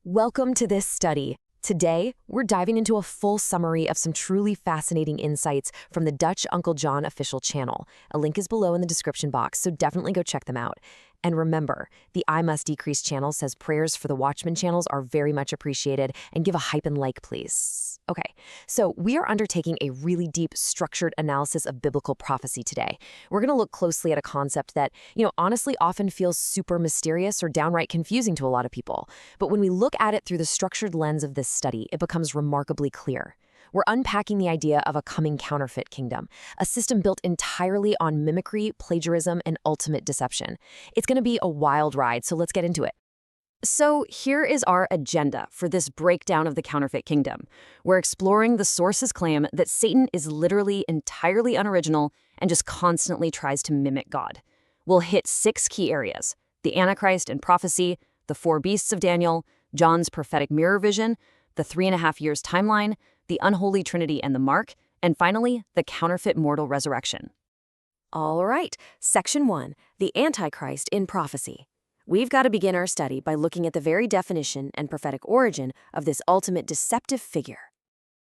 Welcome to this study. Today, we're diving into a full summary of some truly fascinating insights from the Dutch Uncle John official channel. A link is below in the description box, so definitely go check them out. And remember, the I Must Decrease channel says prayers for the Watchmen channels are very much appreciated, and give a hype and like, please. Okay, so we are undertaking a really deep, structured analysis of biblical prophecy today. We're going to look closely at a concept that, honestly often feels super mysterious or downright confusing to a lot of people. But when we look at it through the structured lens of this study, it becomes remarkably clear. We're unpacking the idea of a coming counterfeit kingdom, a system built entirely on mimicry, plagiarism, and ultimate deception. It's going to be a wild ride, so let's get into it. So here is our agenda for this breakdown of the counterfeit kingdom. We're exploring the source's claim that Satan is literally entirely unoriginal and just constantly tries to mimic God. We'll hit 6 key areas: the Antichrist and prophecy, the 4 beasts of Daniel, John's prophetic mirror vision, the 3.5 years timeline, the unholy trinity and the mark, and finally, the counterfeit mortal resurrection. All right, Section 1, the Antichrist in prophecy. We've got to begin our study by looking at the very definition and prophetic origin of this ultimate deceptive figure.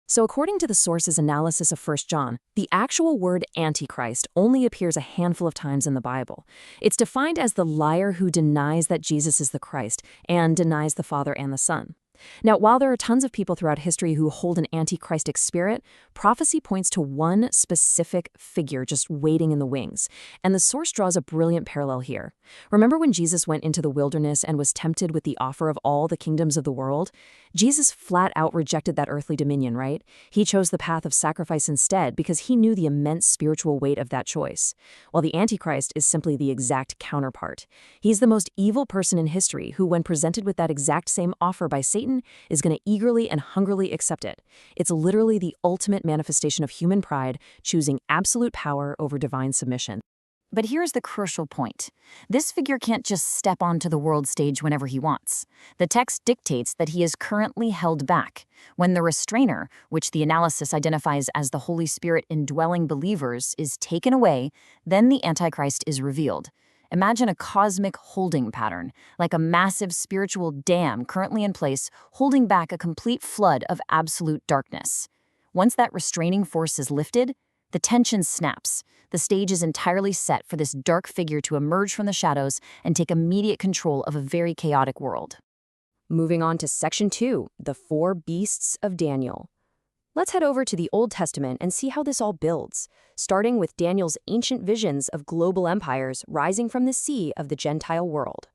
So according to the source's analysis of 1 John, the actual word Antichrist only appears a handful of times in the Bible. It's defined as the liar who denies that Jesus is the Christ and denies the Father and the Son. Now, while there are tons of people throughout history who hold an antichristic spirit, prophecy points to one specific figure just waiting in the wings. And the source draws a brilliant parallel here. Remember when Jesus went into the wilderness and was tempted with the offer of all the kingdoms of the world? Jesus flat out rejected that earthly dominion, right? He chose the path of sacrifice instead because he knew the immense spiritual weight of that choice. While the Antichrist is simply the exact counterpart. He's the most evil person in history who, when presented with that exact same offer by Satan, is going to eagerly and hungrily accept it. It's literally the ultimate manifestation of human pride, choosing absolute power over divine submission. But here's the crucial point. This figure can't just step onto the world stage whenever he wants. The text dictates that he is currently held back. When the restrainer, which the analysis identifies as the Holy Spirit indwelling believers, is taken away, then the Antichrist is revealed. Imagine a cosmic holding pattern, like a massive spiritual dam currently in place, holding back a complete flood of absolute darkness. Once that restraining force is lifted, the tension snaps. The stage is entirely set for this dark figure to emerge from the shadows and take immediate control of a very chaotic world. Moving on to Section 2, the 4 beasts of Daniel. Let's head over to the Old Testament and see how this all builds, starting with Daniel's ancient visions of global empires rising from the sea of the Gentile world.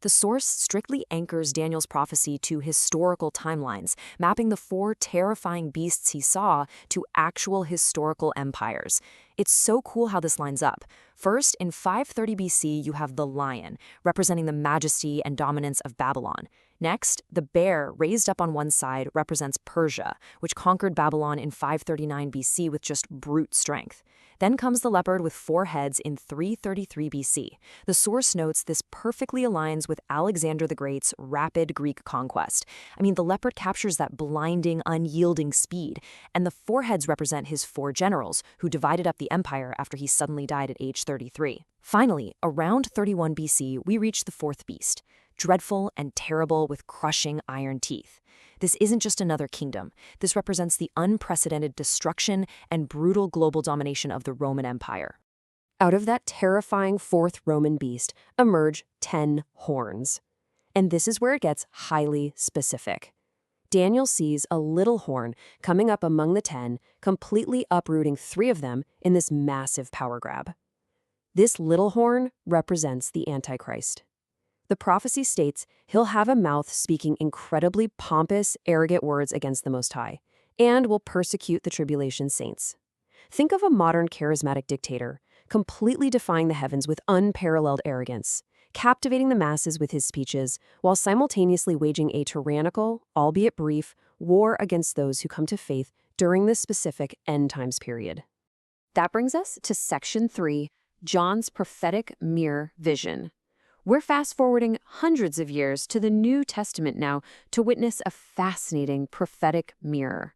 The source strictly anchors Daniel's prophecy to historical timelines, mapping the 4 terrifying beasts he saw to actual historical empires. It's so cool how this lines up. First, in 530 BC, you have the lion, representing the majesty and dominance of Babylon. Next, the bear raised up on one side represents Persia, which conquered Babylon in 539 BC with just brute strength. Then comes the leopard with 4 heads in 333 BC. The source notes this perfectly aligns with Alexander the Great's rapid Greek conquest. The leopard captures that blinding, unyielding speed, and the 4 heads represent his 4 generals, who divided up the empire after he suddenly died at age 33. Finally, around 31 BC, we reach the 4th beast, dreadful and terrible with crushing iron teeth. This isn't just another kingdom. This represents the unprecedented destruction and brutal global domination of the Roman Empire. Out of that terrifying 4th Roman beast emerge 10 horns. And this is where it gets highly specific. Daniel sees a little horn coming up among the 10, completely uprooting 3 of them in this massive power grab. This little horn represents the Antichrist. The prophecy states he'll have a mouth speaking incredibly pompous, arrogant words against the Most High, and will persecute the tribulation saints. Think of a modern charismatic dictator, completely defying the heavens with unparalleled arrogance, captivating the masses with his speeches, while simultaneously waging a tyrannical, albeit brief, war against those who come to faith during this specific end times period. That brings us to Section 3, John's prophetic mirror vision. We're fast-forwarding hundreds of years to the New Testament now to witness a fascinating prophetic mirror.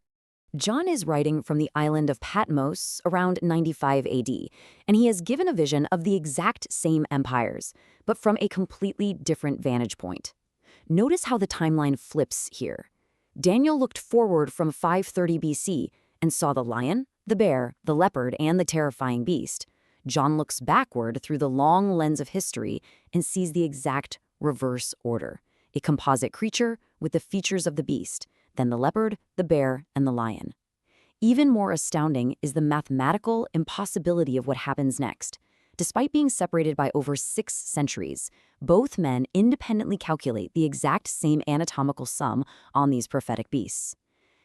John is writing from the island of Patmos around 95 AD, and he has given a vision of the exact same empires, but from a completely different vantage point. Notice how the timeline flips here. Daniel looked forward from 530 BC and saw the lion, the bear, the leopard, and the terrifying beast. John looks backward through the long lens of history and sees the exact reverse order: a composite creature with the features of the beast, then the leopard, the bear, and the lion. Even more astounding is the mathematical impossibility of what happens next. Despite being separated by over 6 centuries, both men independently calculate the exact same anatomical sum on these prophetic beasts.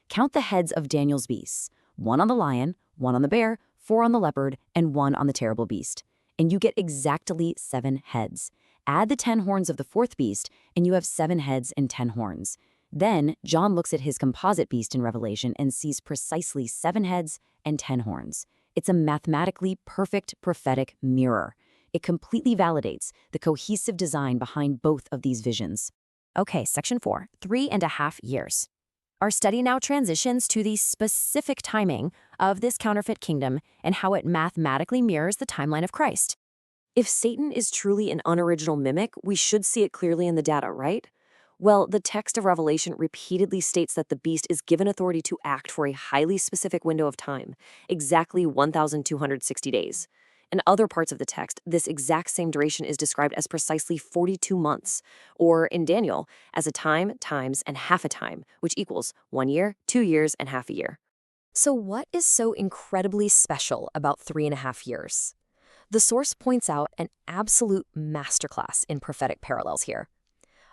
Count the heads of Daniel's beasts: 1 on the lion, 1 on the bear, 4 on the leopard, and 1 on the terrible beast. And you get exactly 7 heads. Add the 10 horns of the 4th beast, and you have 7 heads and 10 horns. Then, John looks at his composite beast in Revelation and sees precisely 7 heads and 10 horns. It's a mathematically perfect prophetic mirror. It completely validates the cohesive design behind both of these visions. Okay, section 4, 3.5 years. Our study now transitions to the specific timing of this counterfeit kingdom and how it mathematically mirrors the timeline of Christ. If Satan is truly an unoriginal mimic, we should see it clearly in the data, right? Well, the text of Revelation repeatedly states that the beast is given authority to act for a highly specific window of time, exactly 1,260 days. In other parts of the text, this exact same duration is described as precisely 42 months, or in Daniel, as a time, times, and half a time, which equals 1 year, 2 years, and half a year. So what is so incredibly special about 3.5 years? The source points out an absolute masterclass in prophetic parallels here.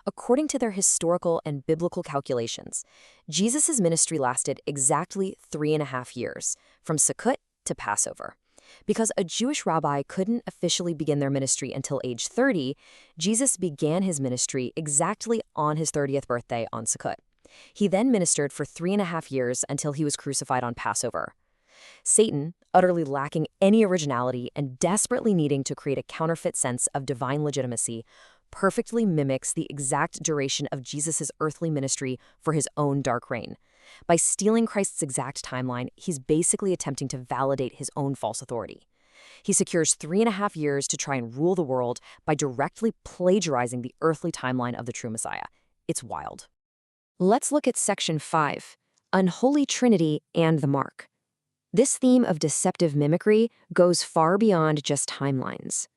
According to their historical and biblical calculations, Jesus' ministry lasted exactly 3.5 years, from Sukkot to Passover. Because a Jewish rabbi couldn't officially begin their ministry until age 30, Jesus began his ministry exactly on his 30th birthday on Sukkot. He then ministered for 3.5 years until he was crucified on Passover. Satan, utterly lacking any originality and desperately needing to create a counterfeit sense of divine legitimacy, perfectly mimics the exact duration of Jesus' earthly ministry for his own dark reign. By stealing Christ's exact timeline, he's basically attempting to validate his own false authority. He secures 3.5 years to try and rule the world by directly plagiarizing the earthly timeline of the true Messiah. It's wild. Let's look at section 5, unholy trinity and the mark. This theme of deceptive mimicry goes far beyond just timelines.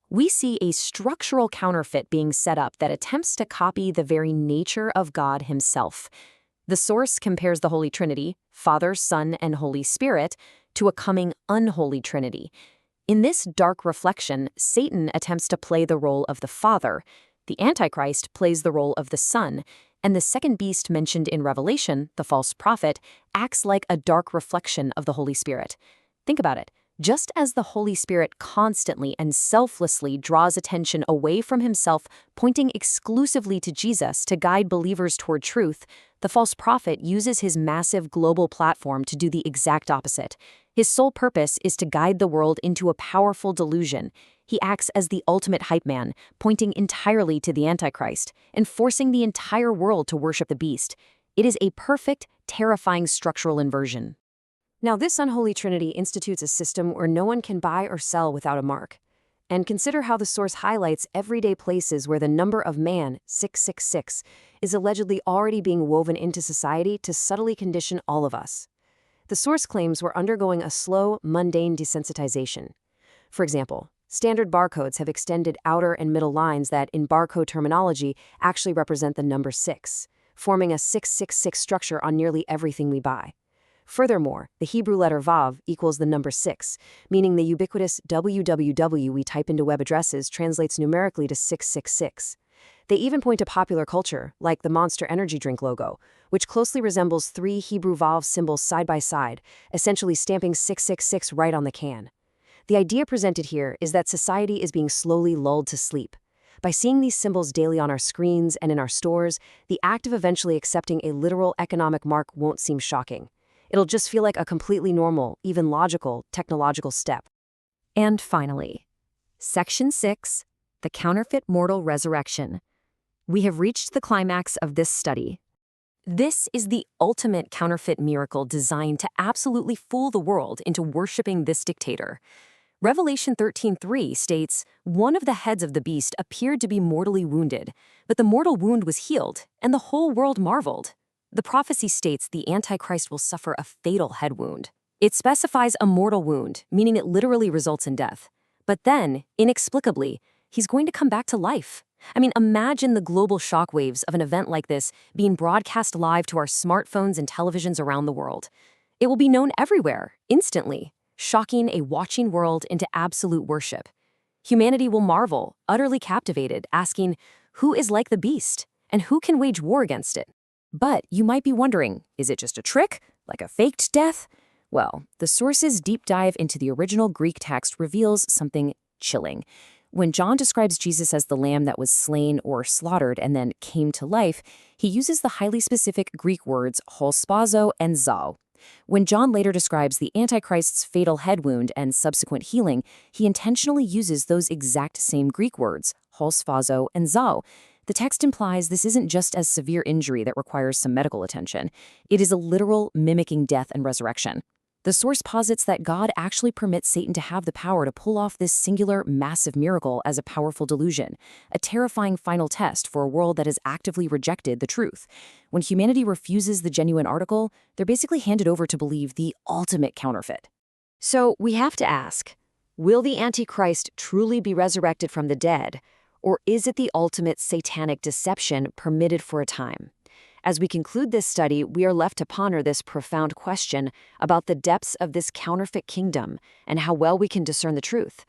We see a structural counterfeit being set up that attempts to copy the very nature of God himself. The source compares the Holy Trinity, Father, Son, and Holy Spirit, to a coming unholy Trinity. In this dark reflection, Satan attempts to play the role of the Father, the Antichrist plays the role of the Son, and the second beast mentioned in Revelation, the false prophet, acts like a dark reflection of the Holy Spirit. Think about it. Just as the Holy Spirit constantly and selflessly draws attention away from himself, pointing exclusively to Jesus to guide believers toward truth, the false prophet uses his massive global platform to do the exact opposite. His sole purpose is to guide the world into a powerful delusion. He acts as the ultimate hype man, pointing entirely to the Antichrist and forcing the entire world to worship the beast. It is a perfect, terrifying structural inversion. Now, this unholy trinity institutes a system where no one can buy or sell without a mark. And consider how the source highlights everyday places where the number of man, 666, is allegedly already being woven into society to subtly condition all of us. The source claims we're undergoing a slow, mundane desensitization. For example, standard barcodes have extended outer and middle lines that, in barcode terminology, actually represent the number 6, forming a 666 structure on nearly everything we buy. Furthermore, the Hebrew letter Vav equals the number 6, meaning the ubiquitous www we type into web addresses translates numerically to 666. They even point to popular culture, like the Monster Energy drink logo, which closely resembles 3 Hebrew Vav symbols side by side, essentially stamping 666 right on the can. The idea presented here is that society is being slowly lulled to sleep. By seeing these symbols daily on our screens and in our stores, the act of eventually accepting a literal economic mark won't seem shocking. It'll just feel like a completely normal, even logical, technological step. And finally, Section 6, the counterfeit mortal resurrection. We have reached the climax of this study. This is the ultimate counterfeit miracle designed to absolutely fool the world into worshiping this dictator. Revelation 13:3 states, "One of the heads of the beast appeared to be mortally wounded, but the mortal wound was healed, and the whole world marveled." The prophecy states the Antichrist will suffer a fatal head wound. It specifies a mortal wound, meaning it literally results in death. But then, inexplicably, he's going to come back to life. I mean, imagine the global shockwaves of an event like this being broadcast live to our smartphones and televisions around the world. It will be known everywhere, instantly, shocking a watching world into absolute worship. Humanity will marvel, utterly captivated, asking, who is like the beast, and who can wage war against it? But you might be wondering, is it just a trick, like a faked death? Well, the source's deep dive into the original Greek text reveals something chilling. When John describes Jesus as the lamb that was slain or slaughtered and then came to life, he uses the highly specific Greek words holspazo and zao. When John later describes the Antichrist's fatal head wound and subsequent healing, he intentionally uses those exact same Greek words, holspazo and zao. The text implies this isn't just a severe injury that requires some medical attention. It is a literal mimicking death and resurrection. The source posits that God actually permits Satan to have the power to pull off this singular, massive miracle as a powerful delusion, a terrifying final test for a world that has actively rejected the truth. When humanity refuses the genuine article, they're basically handed over to believe the ultimate counterfeit. So we have to ask, will the Antichrist truly be resurrected from the dead, or is it the ultimate satanic deception permitted for a time? As we conclude this study, we are left to ponder this profound question about the depths of this counterfeit kingdom and how well we can discern the truth.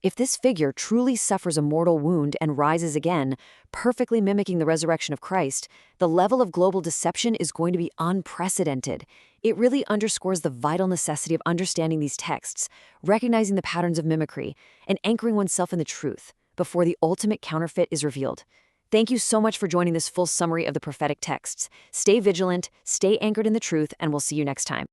If this figure truly suffers a mortal wound and rises again, perfectly mimicking the resurrection of Christ, the level of global deception is going to be unprecedented. It really underscores the vital necessity of understanding these texts, recognizing the patterns of mimicry, and anchoring oneself in the truth before the ultimate counterfeit is revealed. Thank you so much for joining this full summary of the prophetic texts. Stay vigilant, stay anchored in the truth, and we'll see you next time.